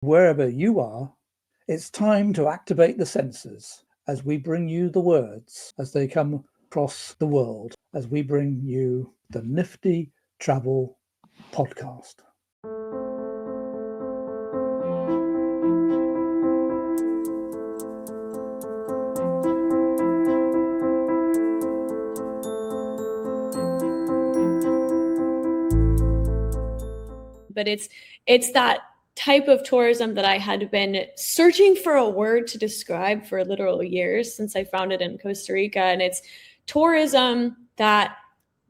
Wherever you are, it's time to activate the senses as we bring you the words as they come across the world, as we bring you the Nifty Travel Podcast. But it's that type of tourism that I had been searching for a word to describe for literal years since I found it in Costa Rica. And it's tourism that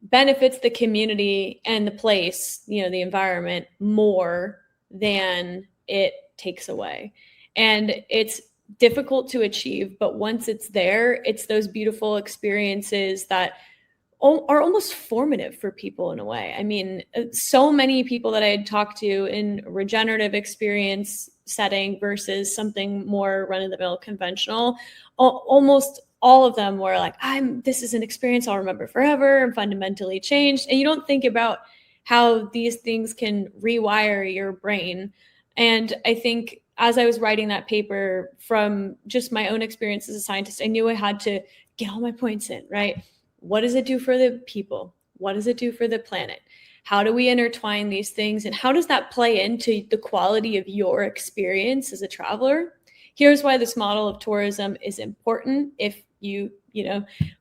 benefits the community and the place, the environment more than it takes away. And it's difficult to achieve, but once it's there, it's those beautiful experiences that are almost formative for people in a way. I mean, so many people that I had talked to in regenerative experience setting versus something more run-of-the-mill conventional, almost all of them were like, this is an experience I'll remember forever and fundamentally changed. And you don't think about how these things can rewire your brain. And I think as I was writing that paper, from just my own experience as a scientist, I knew I had to get all my points in, right? What does it do for the people? What does it do for the planet? How do we intertwine these things? And how does that play into the quality of your experience as a traveler? Here's why this model of tourism is important if you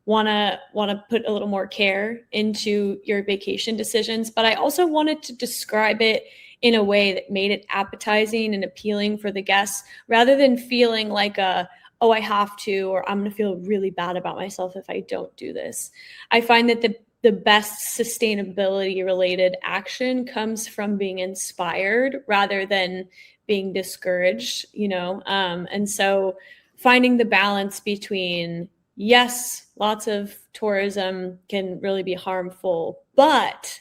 want to put a little more care into your vacation decisions. But I also wanted to describe it in a way that made it appetizing and appealing for the guests, rather than feeling like I have to, or I'm going to feel really bad about myself if I don't do this. I find that the best sustainability related action comes from being inspired rather than being discouraged, and so finding the balance between, yes, lots of tourism can really be harmful, but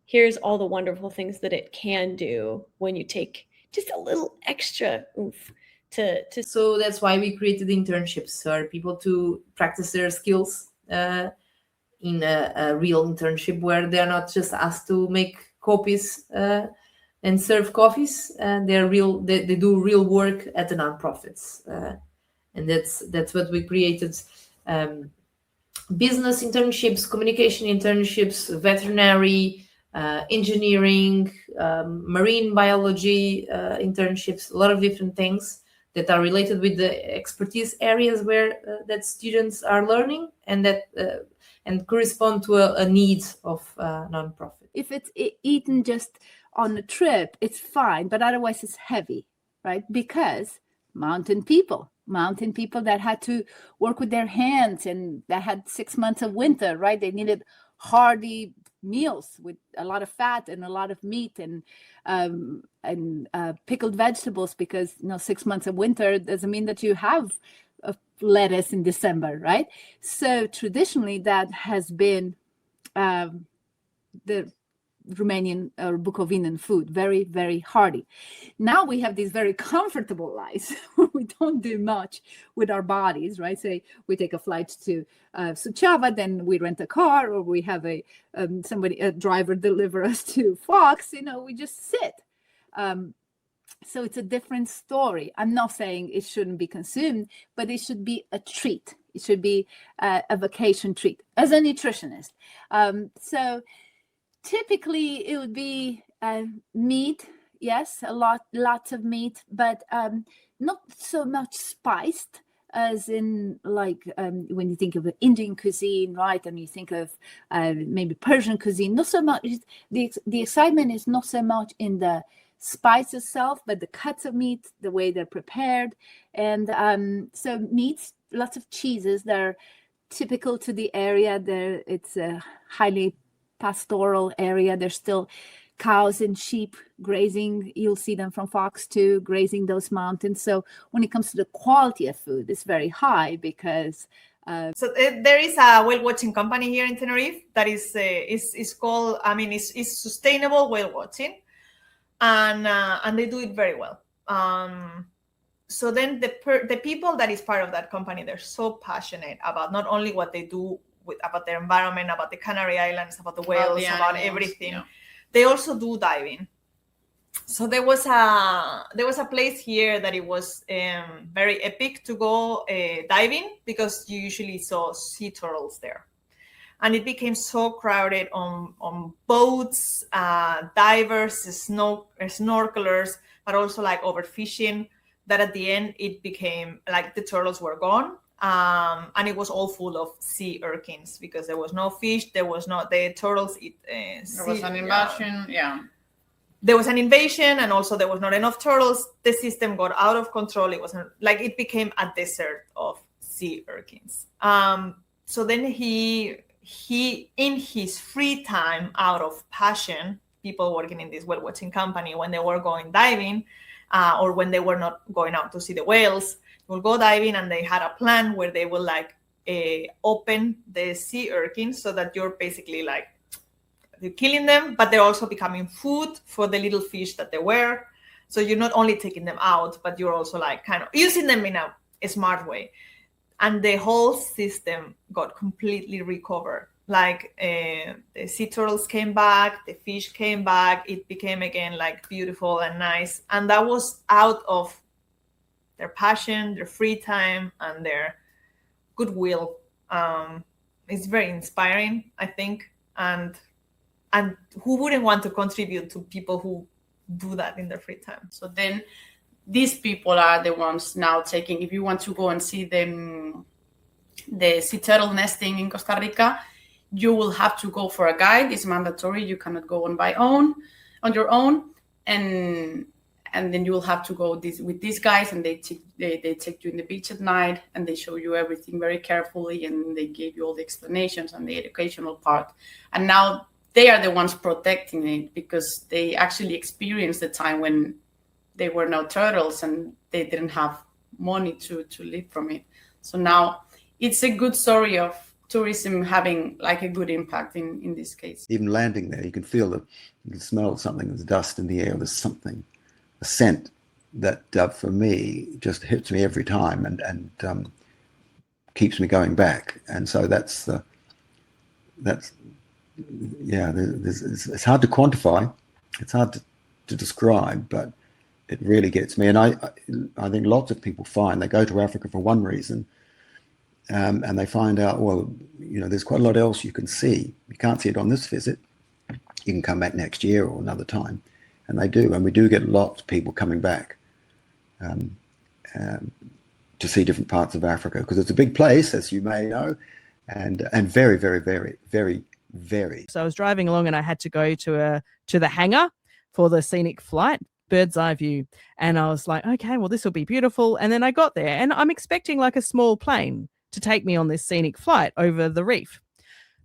here's all the wonderful things that it can do when you take just a little extra oomph. So that's why we created internships for people to practice their skills in a real internship where they're not just asked to make copies and serve coffees. They do real work at the nonprofits, and that's what we created. Business internships, communication internships, veterinary, engineering, marine biology internships, a lot of different things that are related with the expertise areas where that students are learning, and that and correspond to a need of nonprofit. If it's eaten just on a trip, it's fine, but otherwise it's heavy, right? Because mountain people that had to work with their hands and that had 6 months of winter, right? They needed hearty meals with a lot of fat and a lot of meat and pickled vegetables, because 6 months of winter doesn't mean that you have lettuce in December, right? So traditionally that has been the Romanian or Bukovinan food, very, very hearty. Now we have these very comfortable lives where we don't do much with our bodies, right? Say we take a flight to Suceava, then we rent a car, or we have a driver deliver us to Fox. We just sit. So it's a different story. I'm not saying it shouldn't be consumed, but it should be a treat. It should be a vacation treat as a nutritionist. So typically it would be meat. Yes, lots of meat, but not so much spiced as in like when you think of Indian cuisine, right? And you think of maybe Persian cuisine, not so much. The excitement is not so much in the spice itself, but the cuts of meat, the way they're prepared. And so meats, lots of cheeses that are typical to the area. It's a highly pastoral area. There's still cows and sheep grazing. You'll see them from Fox too, grazing those mountains. So when it comes to the quality of food, it's very high because so there is a whale watching company here in Tenerife that is called, it's sustainable whale watching, and they do it very well. So then the people that is part of that company, they're so passionate about not only what they do about their environment, about the Canary Islands, about the whales, about everything. Yeah. They also do diving. so there was a place here that it was very epic to go diving, because you usually saw sea turtles there. And it became so crowded on boats, divers, snorkelers, but also like overfishing, that at the end it became like the turtles were gone. And it was all full of sea urchins, because there was no fish, the turtles eat. There was an invasion, There was an invasion, and also there was not enough turtles. The system got out of control. It became a desert of sea urchins. So then he in his free time, out of passion, people working in this whale watching company, when they were going diving, or when they were not going out to see the whales, will go diving, and they had a plan where they will open the sea urchins, so that you're basically you're killing them, but they're also becoming food for the little fish that they were. So you're not only taking them out, but you're also kind of using them in a smart way. And the whole system got completely recovered. The sea turtles came back, the fish came back, it became again beautiful and nice. And that was out of their passion, their free time, and their goodwill. It's very inspiring, I think. And who wouldn't want to contribute to people who do that in their free time? So then these people are the ones now taking, if you want to go and see them, the sea turtle nesting in Costa Rica, you will have to go for a guide. It's mandatory. You cannot go on your own. And then you will have to go with these guys, and they take you in the beach at night, and they show you everything very carefully, and they give you all the explanations and the educational part. And now they are the ones protecting it, because they actually experienced the time when there were no turtles and they didn't have money to live from it. So now it's a good story of tourism having a good impact in this case. Even landing there, you can feel you can smell something. There's dust in the air. There's something, a scent that for me just hits me every time and keeps me going back. And so it's hard to quantify. It's hard to describe, but it really gets me. And I think lots of people find they go to Africa for one reason, and they find out, there's quite a lot else you can see. You can't see it on this visit. You can come back next year or another time. And they do. And we do get lots of people coming back to see different parts of Africa, because it's a big place, as you may know, and very, very, very, very, very. So I was driving along, and I had to go to the hangar for the scenic flight, bird's eye view. And I was like, okay, well, this will be beautiful. And then I got there, and I'm expecting a small plane to take me on this scenic flight over the reef.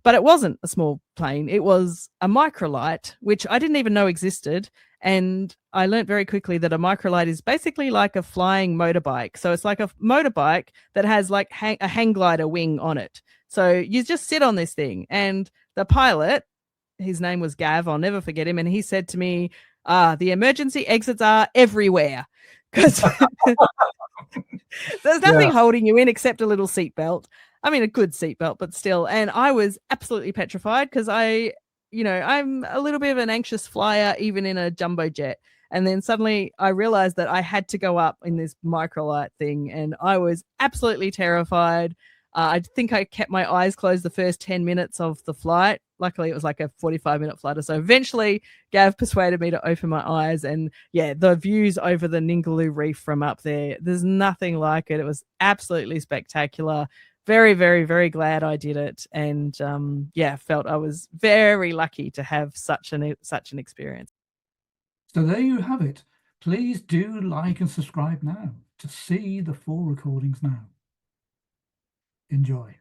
But it wasn't a small plane. It was a microlight, which I didn't even know existed. And I learned very quickly that a microlight is basically like a flying motorbike. So it's like a motorbike that has a hang glider wing on it. So you just sit on this thing. And the pilot, his name was Gav, I'll never forget him. And he said to me, the emergency exits are everywhere. Because there's nothing holding you in except a little seatbelt. I mean, a good seatbelt, but still. And I was absolutely petrified, because I'm a little bit of an anxious flyer, even in a jumbo jet. And then suddenly I realized that I had to go up in this microlight thing, and I was absolutely terrified. I think I kept my eyes closed the first 10 minutes of the flight. Luckily, it was like a 45-minute flight or so. Eventually, Gav persuaded me to open my eyes. And the views over the Ningaloo Reef from up there, there's nothing like it. It was absolutely spectacular. Very, very, very glad I did it. And felt I was very lucky to have such an experience. So there you have it. Please do like and subscribe now to see the full recordings now. Enjoy.